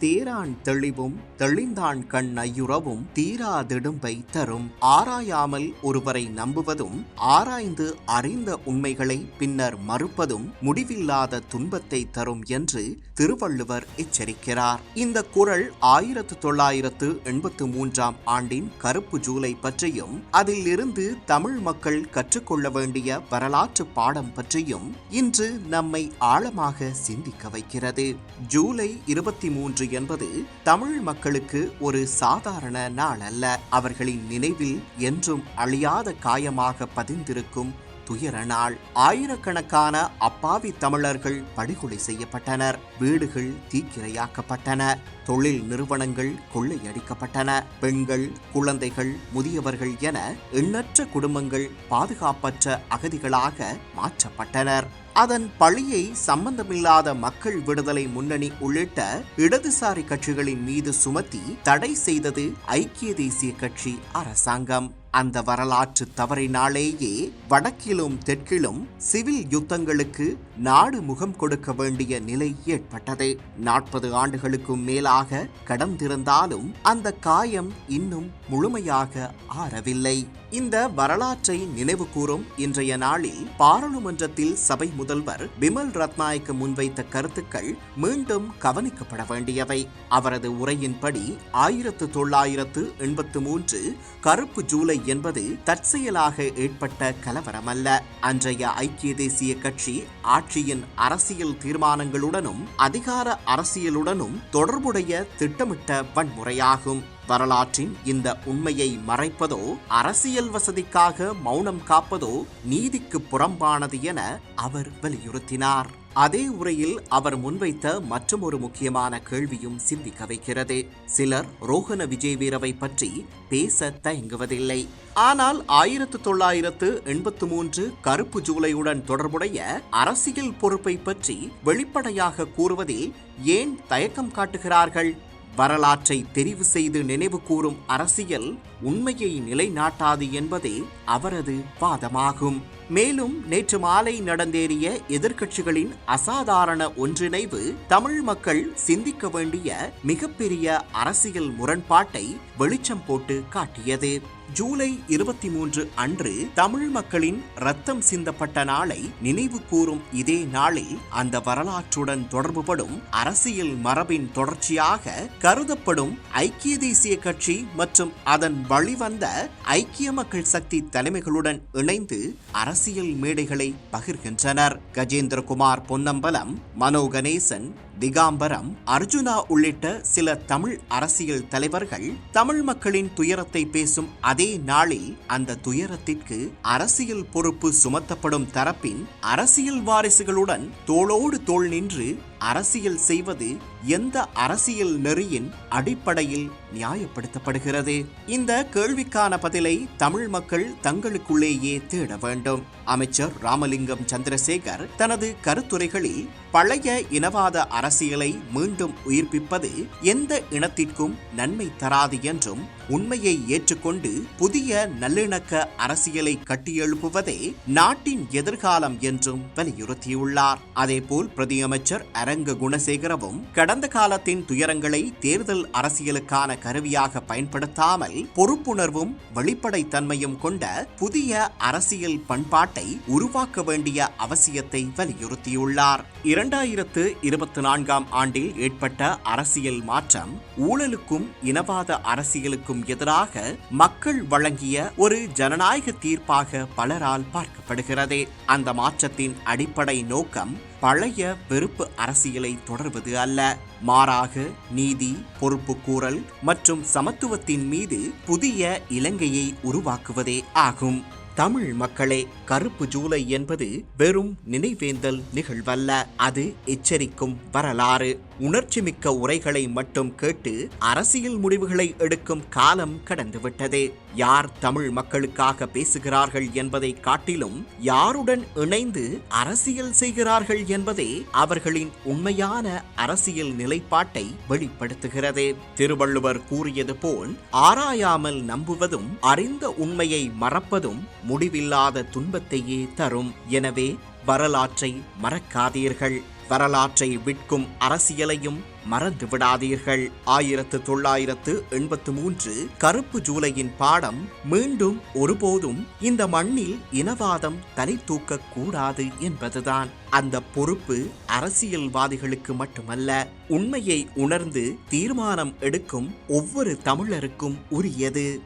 தேரான் தெளிவும் தெளிந்தான் கண் ஐயுறவும் தீராதிடும்பை தரும். ஆராயாமல் ஒருவரை நம்புவதும் ஆராய்ந்து அறிந்த உண்மைகளை பின்னர் மறுப்பதும் முடிவில்லாத துன்பத்தை தரும் என்று திருவள்ளுவர் எச்சரிக்கிறார். இந்த குறள் 1983 ஆண்டின் கருப்பு ஜூலை பற்றியும் அதில் இருந்து தமிழ் மக்கள் கற்றுக்கொள்ள வேண்டிய வரலாற்று பாடம் பற்றியும் இன்று நம்மை ஆழமாக சிந்திக்க வைக்கிறது. ஜூலை 23 என்பது தமிழ் மக்களுக்கு ஒரு சாதாரண நாள் அல்ல. அவர்களின் நினைவில் என்றும் அழியாத காயமாக பதிந்திருக்கும் துயர நாள். ஆயிரக்கணக்கான அப்பாவி தமிழர்கள் படுகொலை செய்யப்பட்டனர். வீடுகள் தீக்கிரையாக்கப்பட்டன. தொழில் நிறுவனங்கள் கொள்ளையடிக்கப்பட்டன. பெண்கள், குழந்தைகள், முதியவர்கள் என எண்ணற்ற குடும்பங்கள் பாதுகாப்பற்ற அகதிகளாக மாற்றப்பட்டனர். அதன் பழியை சம்பந்தமில்லாத மக்கள் விடுதலை முன்னணி உள்ளிட்ட இடதுசாரி கட்சிகளின் மீது சுமத்தி தடை செய்தது ஐக்கிய தேசிய கட்சி அரசாங்கம். அந்த வரலாற்று தவறினாலேயே வடக்கிலும் தெற்கிலும் சிவில் யுத்தங்களுக்கு நாடு முகம் கொடுக்க வேண்டிய நிலை ஏற்பட்டது. 40 ஆண்டுகளுக்கும் மேலாக கடந்திருந்தாலும் அந்த காயம் இன்னும் முழுமையாக ஆறவில்லை. இந்த வரலாற்றை நினைவு கூறும் இன்றைய நாளில் பாராளுமன்றத்தில் சபை முதல்வர் பிமல் ரத்நாயக்க முன்வைத்த கருத்துக்கள் மீண்டும் கவனிக்கப்பட வேண்டியவை. அவரது உரையின்படி 1983 கருப்பு ஜூலை என்பது தற்செயலாக ஏற்பட்ட கலவரமல்ல. அன்றைய ஐக்கிய தேசிய கட்சி ஆட்சியின் அரசியல் தீர்மானங்களுடனும் அதிகார அரசியலுடனும் தொடர்புடைய திட்டமிட்ட வன்முறையாகும். வரலாற்றின் இந்த உண்மையை மறைப்பதோ அரசியல் வசதிக்காக மௌனம் காப்பதோ நீதிக்கு புறம்பானது என அவர் வலியுறுத்தினார். அதே உரையில் அவர் முன்வைத்த மற்றொரு முக்கியமான கேள்வியும் சிந்திக்க வைக்கிறது. சிலர் ரோஹண விஜயவீரவை பற்றி பேச தயங்குவதில்லை. ஆனால் 1983 கருப்பு ஜூலையுடன் தொடர்புடைய அரசியல் பொறுப்பை பற்றி வெளிப்படையாக கூறுவதில் ஏன் தயக்கம் காட்டுகிறார்கள்? வரலாற்றை தெரிவு செய்து நினைவு கூறும் அரசியல் உண்மையை நிலைநாட்டாது என்பதே அவரது வாதமாகும். மேலும் நேற்று மாலை நடந்தேறிய எதிர்க்கட்சிகளின் அசாதாரண ஒன்றிணைவு தமிழ் மக்கள் சிந்திக்க வேண்டிய மிகப்பெரிய அரசியல் முரண்பாட்டை வெளிச்சம் போட்டு காட்டியது. ஜூலை 23 அன்று தமிழ் மக்களின் ரத்தம் சிந்தப்பட்ட நாளை நினைவு கூறும் இதே நாளில் அந்த வரலாற்றுடன் தொடர்புபடும் அரசியல் மரபின் தொடர்ச்சியாக கருதப்படும் ஐக்கிய தேசிய கட்சி மற்றும் அதன் வழிவந்த ஐக்கிய மக்கள் சக்தி தலைமைகளுடன் இணைந்து அரசியல் மேடைகளை பகிர்கின்றனர். கஜேந்திரகுமார் பொன்னம்பலம், மனோ கணேசன், திகாம்பரம், அர்ஜுனா உள்ளிட்ட சில தமிழ் அரசியல் தலைவர்கள் தமிழ் மக்களின் துயரத்தை பேசும் அதே நாளில் அந்த துயரத்திற்கு அரசியல் பொறுப்பு சுமத்தப்படும் தரப்பின் அரசியல் வாரிசுகளுடன் தோளோடு தோள் நின்று அரசியல் செய்வது எந்த அரசியல் நெறியின் அடிப்படையில் நியாயப்படுத்தப்படுகிறது? இந்த கேள்விக்கான பதிலை தமிழ் மக்கள் தங்களுக்குள்ளேயே தேட வேண்டும். அமைச்சர் ராமலிங்கம் சந்திரசேகர் தனது கருத்துரைகளில் பழைய இனவாத அரசியலை மீண்டும் உயிர்ப்பிப்பது எந்த இனத்திற்கும் நன்மை தராது என்றும் உண்மையை ஏற்றுக்கொண்டு புதிய நல்லிணக்க அரசியலை கட்டியெழுப்புவதே நாட்டின் எதிர்காலம் என்றும் வலியுறுத்தியுள்ளார். அதேபோல் பிரதியமைச்சர் அரங்க குணசேகரவும் கடந்த காலத்தின் துயரங்களை தேர்தல் அரசியலுக்கான கருவியாக பயன்படுத்தாமல் பொறுப்புணர்வும் வெளிப்படைத்தன்மையும் கொண்ட புதிய அரசியல் பண்பாட்டை உருவாக்க வேண்டிய அவசியத்தை வலியுறுத்தியுள்ளார். 2024 ஆண்டில் ஏற்பட்ட அரசியல் மாற்றம் ஊழலுக்கும் இனவாத அரசியலுக்கும் எதிராக மக்கள் வழங்கிய ஒரு ஜனநாயக தீர்ப்பாக பலரால் பார்க்கப்படுகிறது. அந்த மாற்றத்தின் அடிப்படை நோக்கம் பழைய வெறுப்பு அரசியலை தொடர்வது அல்ல, மாறாக நீதி, பொறுப்புக்கூறல் மற்றும் சமத்துவத்தின் மீது புதிய இலங்கையை உருவாக்குவதே ஆகும். தமிழ் மக்களே, கருப்பு ஜூலை என்பது வெறும் நினைவேந்தல் நிகழ்வல்ல, அது எச்சரிக்கும் வரலாறு. உணர்ச்சிமிக்க உரைகளை மட்டும் கேட்டு அரசியல் முடிவுகளை எடுக்கும் காலம் கடந்துவிட்டது. யார் தமிழ் மக்களுக்காக பேசுகிறார்கள் என்பதை காட்டிலும் யாருடன் இணைந்து அரசியல் செய்கிறார்கள் என்பதே அவர்களின் உண்மையான அரசியல் நிலைப்பாட்டை வெளிப்படுத்துகிறது. திருவள்ளுவர் கூறியது போல், ஆராயாமல் நம்புவதும் அறிந்த உண்மையை மறப்பதும் முடிவில்லாத துன்பத்தையே தரும். எனவே வரலாற்றை மறக்காதீர்கள். வரலாற்றை விற்கும் அரசியலையும் மறந்து விடாதீர்கள். 1983 கருப்பு ஜூலையின் பாடம் மீண்டும் ஒருபோதும் இந்த மண்ணில் இனவாதம் தலை தூக்க கூடாது என்பதுதான். அந்த பொறுப்பு அரசியல்வாதிகளுக்கு மட்டுமல்ல, உண்மையை உணர்ந்து தீர்மானம் எடுக்கும் ஒவ்வொரு தமிழருக்கும் உரியது.